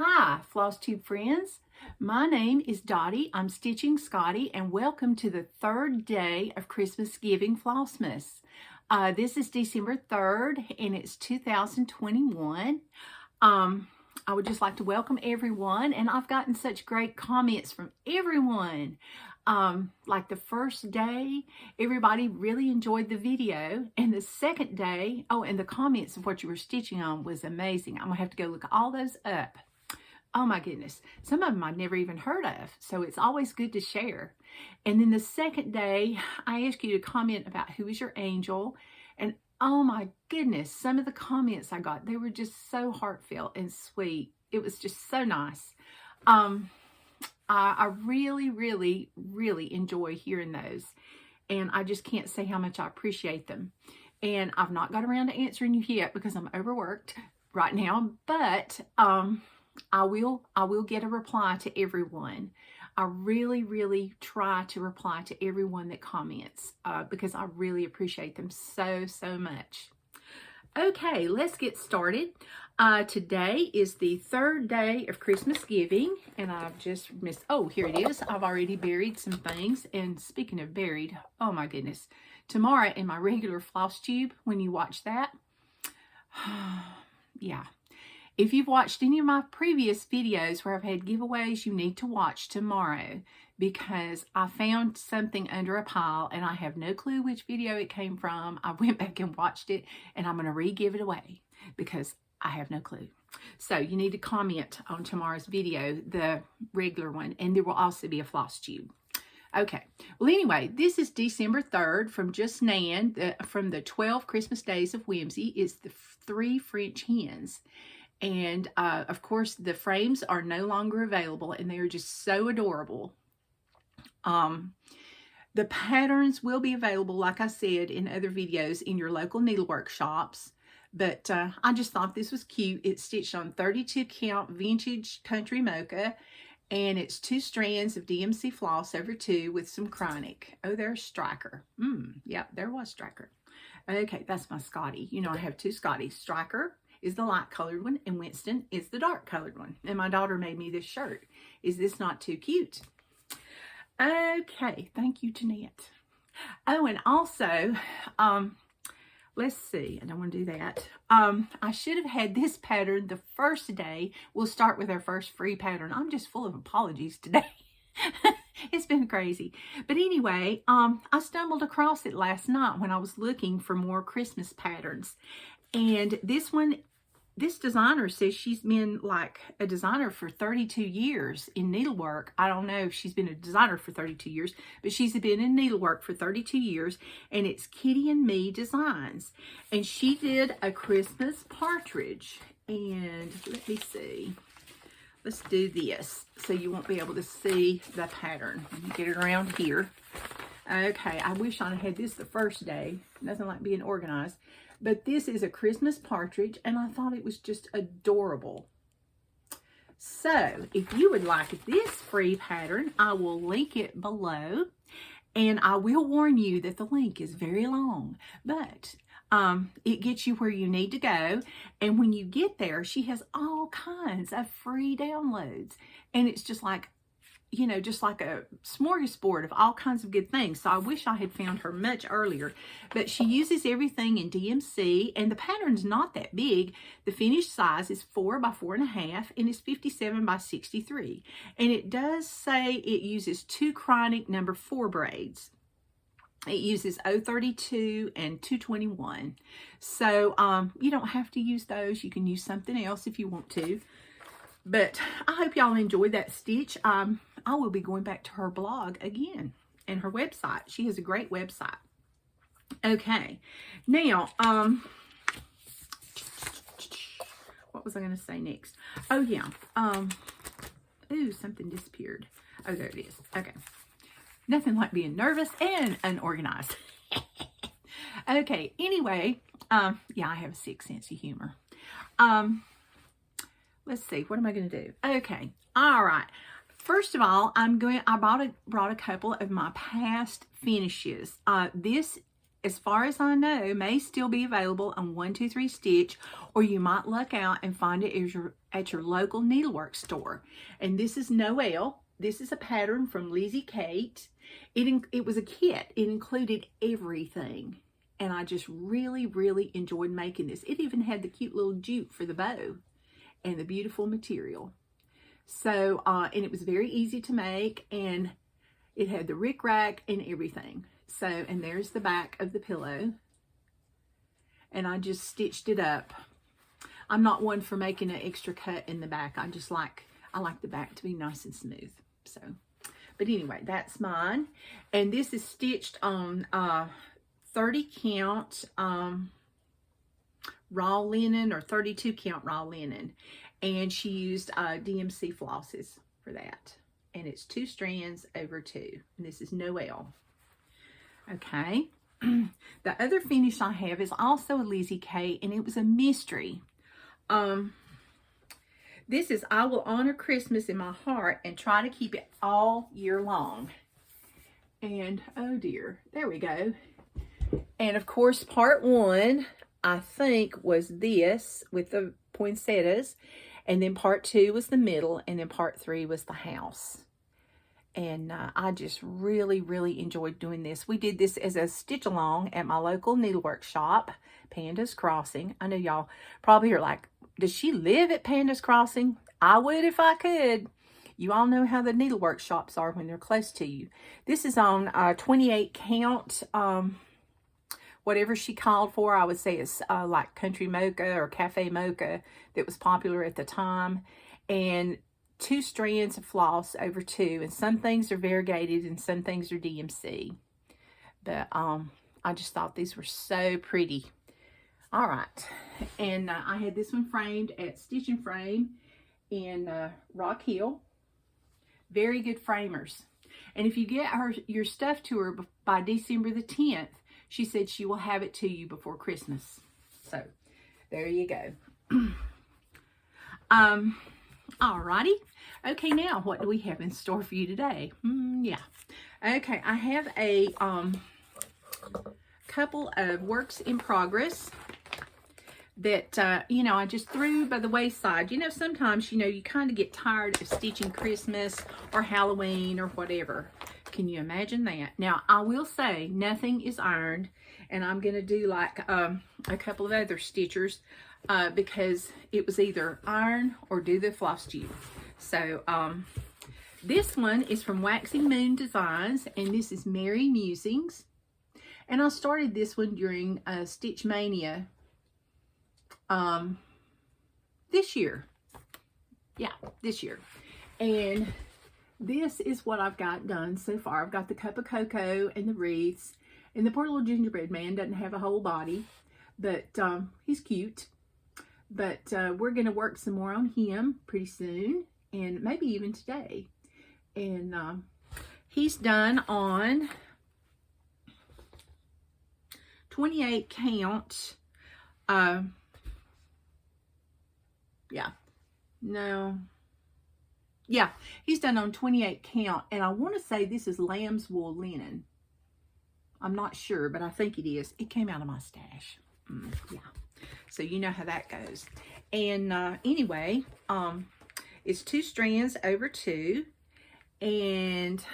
Hi, FlossTube friends. My name is Dottie. I'm Stitching Scotty, and welcome to the third day of Christmas giving Flossmas. This is December 3rd, and it's 2021. I would just like to welcome everyone, and I've gotten such great comments from everyone. Like the first day, everybody really enjoyed the video, and the second day, and the comments of what you were stitching on was amazing. I'm gonna have to go look all those up. Oh my goodness, some of them I've never even heard of, so it's always good to share. And then the second day, I asked you to comment about who is your angel, and oh my goodness, some of the comments I got, they were just so heartfelt and sweet. It was just so nice. I really, really, really enjoy hearing those, and I just can't say how much I appreciate them. And I've not got around to answering you yet because I'm overworked right now, but I will get a reply to everyone. I really, really try to reply to everyone that comments because I really appreciate them so, so much. Okay, let's get started. Today is the third day of Christmas giving, and I've just missed, here it is. I've already buried some things, and speaking of buried, oh my goodness. Tomorrow in my regular floss tube, when you watch that, yeah. If you've watched any of my previous videos where I've had giveaways, you need to watch tomorrow because I found something under a pile and I have no clue which video it came from. I went back and watched it, and I'm going to re-give it away because I have no clue. So you need to comment on tomorrow's video, the regular one, and there will also be a floss tube. Okay, well anyway, this is December 3rd from Just Nan, from the 12 Christmas Days of Whimsy. It's the 3 French hens. And of course, the frames are no longer available, and they are just so adorable. The patterns will be available, like I said, in other videos in your local needlework shops. But I just thought this was cute. It's stitched on 32 count vintage country mocha, and it's 2 strands of DMC floss over 2 with some chronic. Oh, there's Striker. Yep, there was Striker. Okay, that's my Scotty. You know I have 2 Scotties. Striker is the light colored one, and Winston is the dark colored one. And my daughter made me this shirt. Is this not too cute? Okay, thank you, Jeanette. Oh, and also, let's see, I don't want to do that. I should have had this pattern the first day. We'll start with our first free pattern. I'm just full of apologies today. It's been crazy. But anyway, I stumbled across it last night when I was looking for more Christmas patterns. And this designer says she's been like a designer for 32 years in needlework. I don't know if she's been a designer for 32 years, but she's been in needlework for 32 years, and it's Kitty and Me Designs. And she did a Christmas partridge. And let me see. Let's do this so you won't be able to see the pattern. Let me get it around here. Okay, I wish I had this the first day. Nothing like being organized. But this is a Christmas partridge, and I thought it was just adorable. So, if you would like this free pattern, I will link it below. And I will warn you that the link is very long, but it gets you where you need to go. And when you get there, she has all kinds of free downloads. And it's just like, you know, just like a smorgasbord of all kinds of good things. So I wish I had found her much earlier. But she uses everything in DMC, and the pattern's not that big. The finished size is 4 by 4.5, and it's 57 by 63. And it does say it uses 2 chronic number 4 braids. It uses 032 and 221. So you don't have to use those. You can use something else if you want to. But I hope y'all enjoyed that stitch. I will be going back to her blog again and her website. She has a great website. Okay. Now, what was I going to say next? Oh, yeah. Ooh, something disappeared. Oh, there it is. Okay. Nothing like being nervous and unorganized. Okay. Anyway, yeah, I have a sick sense of humor. Let's see, what am I going to do? Okay, all right. First of all, I brought a couple of my past finishes. This as far as I know, may still be available on 123 Stitch, or you might luck out and find it at your local needlework store. And this is Noel. This is a pattern from Lizzie Kate. It was a kit. It included everything. And I just really, really enjoyed making this. It even had the cute little jute for the bow and the beautiful material. So, and it was very easy to make, and it had the rickrack and everything. So, and there's the back of the pillow. And I just stitched it up. I'm not one for making an extra cut in the back. I like the back to be nice and smooth. So, but anyway, that's mine. And this is stitched on 30 count raw linen, or 32 count raw linen. And she used DMC flosses for that. And it's 2 strands over 2. And this is Noel. Okay. The other finish I have is also a Lizzie Kate, and it was a mystery. This is I Will Honor Christmas in My Heart and Try to Keep It All Year Long. And oh dear, there we go. And of course, part 1, I think, was this with the poinsettias. And then part 2 was the middle. And then part 3 was the house. And I just really, really enjoyed doing this. We did this as a stitch along at my local needlework shop, Panda's Crossing. I know y'all probably are like, does she live at Panda's Crossing? I would if I could. You all know how the needlework shops are when they're close to you. This is on 28 count, whatever she called for. I would say it's like Country Mocha or Cafe Mocha that was popular at the time. And 2 strands of floss over 2, and some things are variegated and some things are DMC. But I just thought these were so pretty. All right, and I had this one framed at Stitch and Frame in Rock Hill. Very good framers. And if you get your stuff to her by December the 10th, she said she will have it to you before Christmas. So there you go. Alrighty. Okay, now what do we have in store for you today? Yeah. Okay, I have a couple of works in progress that, you know, I just threw by the wayside. You know, sometimes, you know, you kind of get tired of stitching Christmas or Halloween or whatever. Can you imagine that? Now, I will say nothing is ironed, and I'm going to do like a couple of other stitchers because it was either iron or do the floss tube. So, this one is from Waxing Moon Designs, and this is Merry Musings. And I started this one during Stitch Mania this year. Yeah, this year. And this is what I've got done so far. I've got the cup of cocoa and the wreaths, and the poor little gingerbread man doesn't have a whole body, but he's cute. But we're going to work some more on him pretty soon, and maybe even today. And he's done on 28 count. Yeah, he's done on 28 count, and I want to say this is lamb's wool linen. I'm not sure, but I think it is. It came out of my stash. Yeah, so you know how that goes. And anyway, it's 2 strands over 2, and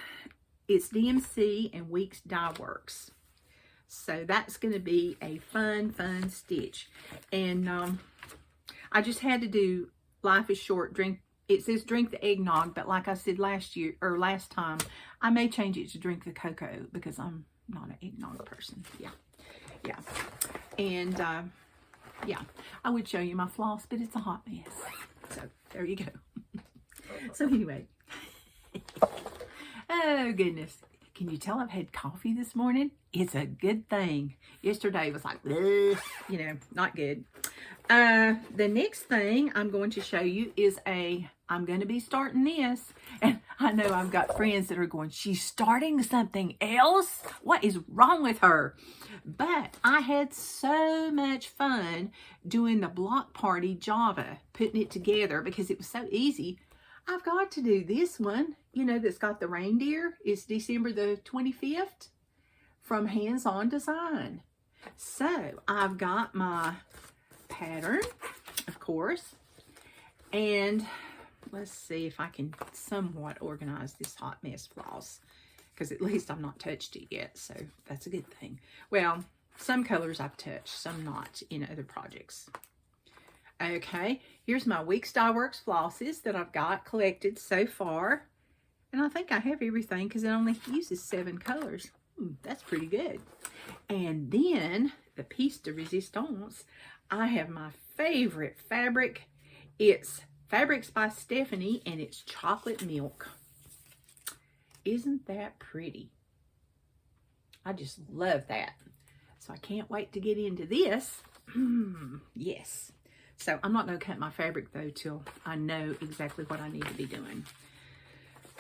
it's DMC and Weeks Dye Works. So that's going to be a fun stitch. And I just had to do Life is Short, Drink. It says drink the eggnog, but like I said last time, I may change it to drink the cocoa because I'm not an eggnog person. Yeah. And yeah, I would show you my floss, but it's a hot mess. So there you go. So anyway, oh goodness. Can you tell I've had coffee this morning? It's a good thing. Yesterday was like, ugh, you know, not good. The next thing I'm going to show you is I'm going to be starting this. And I know I've got friends that are going, she's starting something else? What is wrong with her? But I had so much fun doing the block party Java, putting it together because it was so easy. I've got to do this one, you know, that's got the reindeer. It's December the 25th from Hands On Design. So I've got my pattern, of course, and let's see if I can somewhat organize this hot mess floss, because at least I've not touched it yet, so that's a good thing. Well, some colors I've touched, some not in other projects. Okay, here's my Weeks Dye Works flosses that I've got collected so far. And I think I have everything because it only uses 7 colors. That's pretty good. And then the piece de resistance, I have my favorite fabric. It's Fabrics by Stephanie, and it's chocolate milk. Isn't that pretty? I just love that. So I can't wait to get into this. Yes. So I'm not going to cut my fabric though till I know exactly what I need to be doing.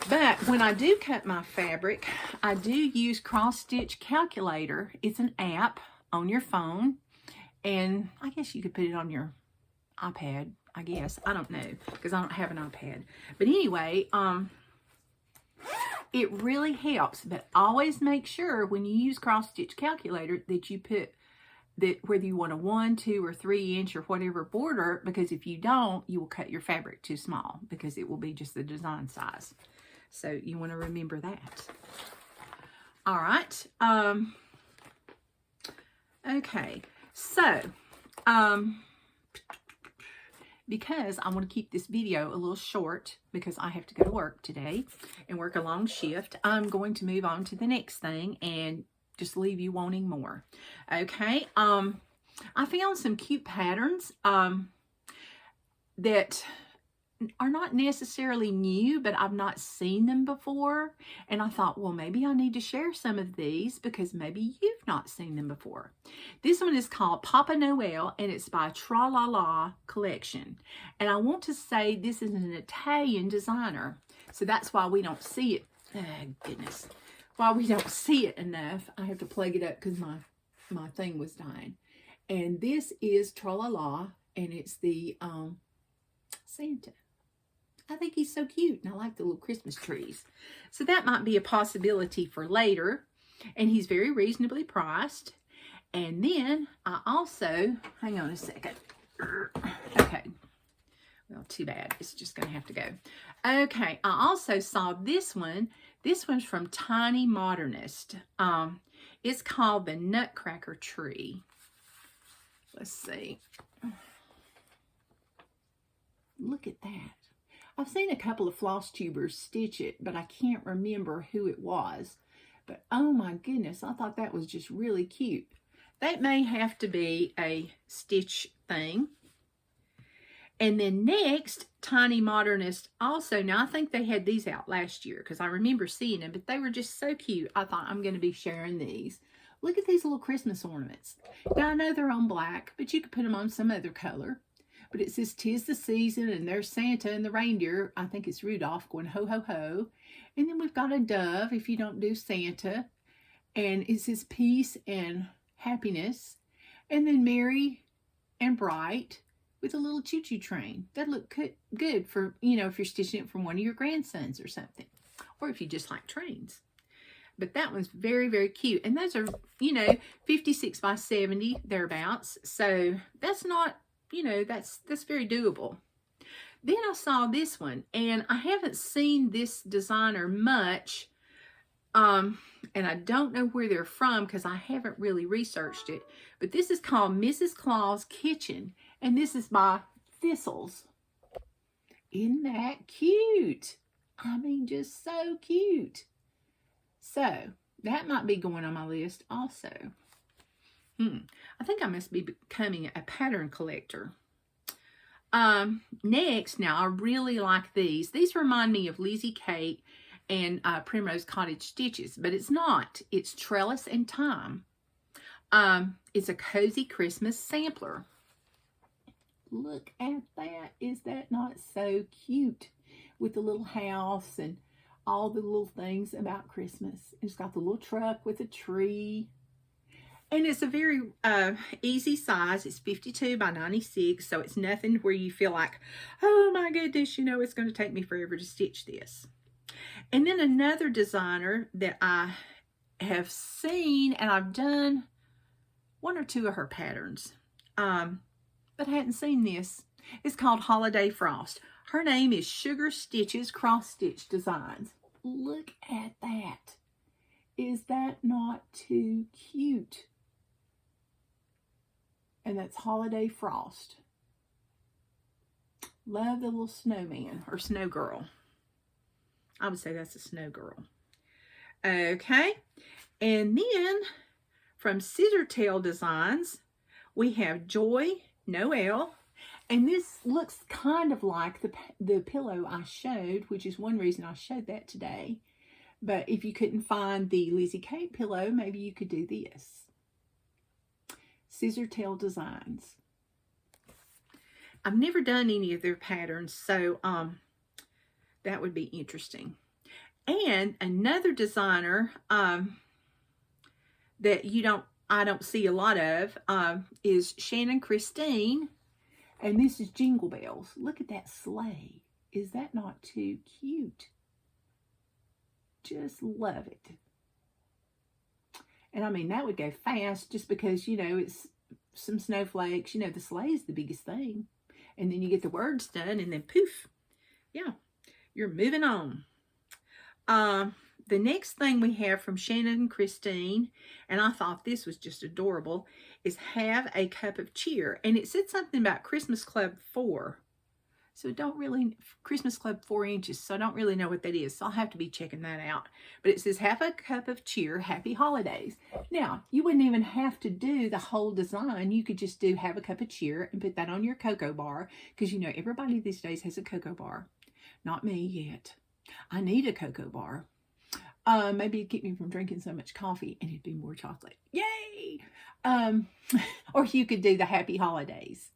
But when I do cut my fabric, I do use Cross Stitch Calculator. It's an app on your phone, and I guess you could put it on your iPad, I guess. I don't know, because I don't have an iPad. But anyway, it really helps. But always make sure when you use Cross Stitch Calculator that you put that whether you want a 1, 2, or 3 inch or whatever border, because if you don't, you will cut your fabric too small because it will be just the design size. So you want to remember that. All right. Okay. So, because I want to keep this video a little short because I have to go to work today and work a long shift, I'm going to move on to the next thing and just leave you wanting more. Okay. I found some cute patterns that are not necessarily new, but I've not seen them before. And I thought, well, maybe I need to share some of these because maybe you've not seen them before. This one is called Papa Noel, and it's by TraLaLa collection. And I want to say this is an Italian designer. So that's why we don't see it. Oh, goodness. Why we don't see it enough. I have to plug it up because my thing was dying. And this is TraLaLa, and it's the Santa. I think he's so cute, and I like the little Christmas trees. So that might be a possibility for later, and he's very reasonably priced. And then I also, hang on a second. Okay. Well, too bad. It's just going to have to go. Okay, I also saw this one. This one's from Tiny Modernist. It's called the Nutcracker Tree. Let's see. Look at that. I've seen a couple of floss tubers stitch it, but I can't remember who it was. But oh my goodness, I thought that was just really cute. That may have to be a stitch thing. And then next, Tiny Modernist also. Now, I think they had these out last year because I remember seeing them, but they were just so cute. I thought I'm going to be sharing these. Look at these little Christmas ornaments. Now, I know they're on black, but you could put them on some other color. But it says, "'Tis the season," and there's Santa and the reindeer. I think it's Rudolph going ho, ho, ho. And then we've got a dove if you don't do Santa. And it says peace and happiness. And then merry and bright with a little choo-choo train. That'd look good for, you know, if you're stitching it from one of your grandsons or something. Or if you just like trains. But that one's very, very cute. And those are, you know, 56 by 70, thereabouts. So that's not, you know, that's very doable. Then I saw this one, and I haven't seen this designer much, and I don't know where they're from because I haven't really researched it, but this is called Mrs. Claus Kitchen, and this is by Thistles. Isn't that cute? I mean, just so cute. So that might be going on my list also. I think I must be becoming a pattern collector. Next, now I really like these. These remind me of Lizzie Kate and Primrose Cottage Stitches, but it's not. It's Trellis and Time. It's a cozy Christmas sampler. Look at that. Is that not so cute? With the little house and all the little things about Christmas. It's got the little truck with a tree. And it's a very easy size. It's 52 by 96, so it's nothing where you feel like, oh my goodness, you know, it's going to take me forever to stitch this. And then another designer that I have seen, and I've done one or two of her patterns, but I hadn't seen this. It's called Holiday Frost. Her name is Sugar Stitches Cross Stitch Designs. Look at that. Is that not too cute? And that's Holiday Frost. Love the little snowman or snow girl. I would say that's a snow girl. Okay. And then from Scissor Tail Designs, we have Joy, Noel. And this looks kind of like the pillow I showed, which is one reason I showed that today. But if you couldn't find the Lizzie Kate pillow, maybe you could do this. Scissor Tail Designs. I've never done any of their patterns, so that would be interesting. And another designer that I don't see a lot of is Shannon Christine, and this is Jingle Bells. Look at that sleigh. Is that not too cute? Just love it. And I mean, that would go fast just because, you know, it's some snowflakes. You know, the sleigh is the biggest thing. And then you get the words done, and then poof. Yeah, you're moving on. The next thing we have from Shannon and Christine, and I thought this was just adorable, is Have a Cup of Cheer. And it said something about Christmas Club 4. So Christmas Club 4 inches, so I don't really know what that is. So I'll have to be checking that out. But it says, have a cup of cheer, happy holidays. Now, you wouldn't even have to do the whole design. You could just do have a cup of cheer and put that on your cocoa bar. Because, you know, everybody these days has a cocoa bar. Not me yet. I need a cocoa bar. Maybe it'd keep me from drinking so much coffee and it'd be more chocolate. Yay! Or you could do the happy holidays.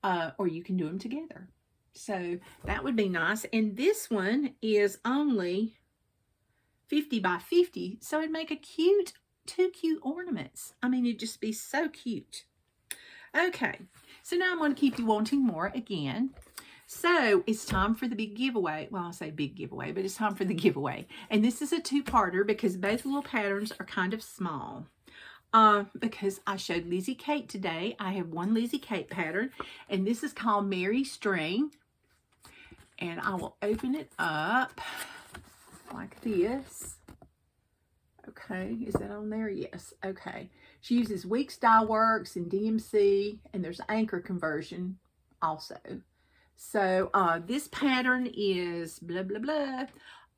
Or you can do them together. So that would be nice. And this one is only 50 by 50. So it'd make two cute ornaments. I mean, it'd just be so cute. Okay. So now I'm going to keep you wanting more again. So it's time for the big giveaway. Well, I'll say big giveaway, but it's time for the giveaway. And this is a two-parter because both little patterns are kind of small. Because I showed Lizzie Kate today. I have one Lizzie Kate pattern, and this is called Mary String. And I will open it up like this. Okay, is that on there? Yes. Okay. She uses Weeks Dye Works and DMC, and there's anchor conversion also. So this pattern is blah, blah, blah,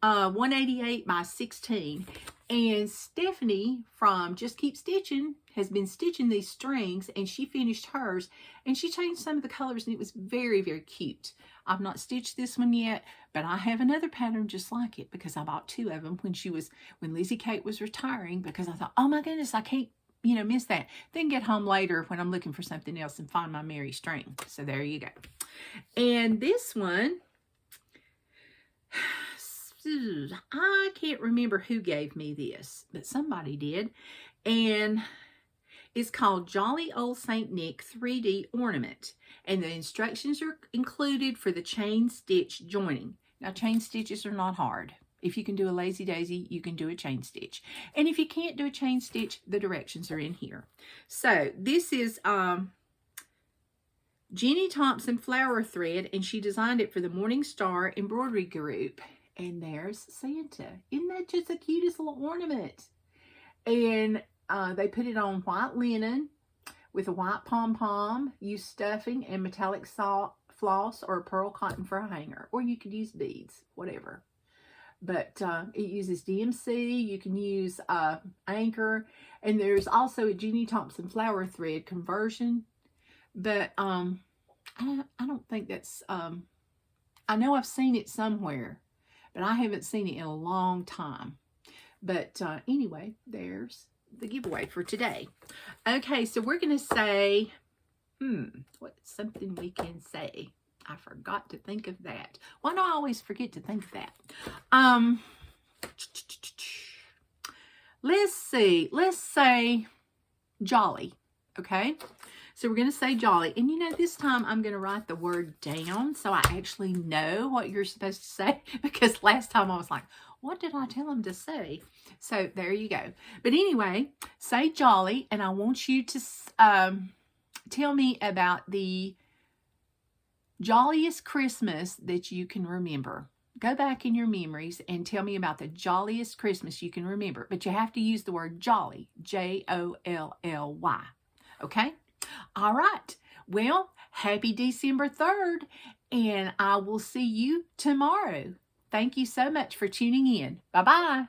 188 by 16. And Stephanie from Just Keep Stitching has been stitching these strings, and she finished hers, and she changed some of the colors, and it was very, very cute. I've not stitched this one yet, but I have another pattern just like it because I bought two of them when Lizzie Kate was retiring, because I thought, oh my goodness, I can't, you know, miss that. Then get home later when I'm looking for something else and find my Mary String. So there you go. And this one, I can't remember who gave me this, but somebody did. And it's called Jolly Old St. Nick 3D Ornament. And the instructions are included for the chain stitch joining. Now, chain stitches are not hard. If you can do a lazy daisy, you can do a chain stitch. And if you can't do a chain stitch, the directions are in here. So this is Ginnie Thompson flower thread, and she designed it for the Morning Star embroidery group. And there's Santa. Isn't that just the cutest little ornament? And they put it on white linen with a white pom-pom, use stuffing and metallic floss or pearl cotton for a hanger. Or you could use beads, whatever. But it uses DMC. You can use anchor. And there's also a Ginnie Thompson flower thread conversion. But I don't think that's... I know I've seen it somewhere, but I haven't seen it in a long time. But anyway, there's the giveaway for today. Okay, so we're going to say, what's something we can say? I forgot to think of that. Why do I always forget to think of that? Let's see. Let's say jolly, okay? So we're going to say jolly. And you know, this time I'm going to write the word down so I actually know what you're supposed to say. Because last time I was like, What did I tell him to say? So there you go. But anyway, say jolly, and I want you to tell me about the jolliest Christmas that you can remember. Go back in your memories and tell me about the jolliest Christmas you can remember. But you have to use the word jolly, Jolly. Okay? All right. Well, happy December 3rd, and I will see you tomorrow. Thank you so much for tuning in. Bye-bye.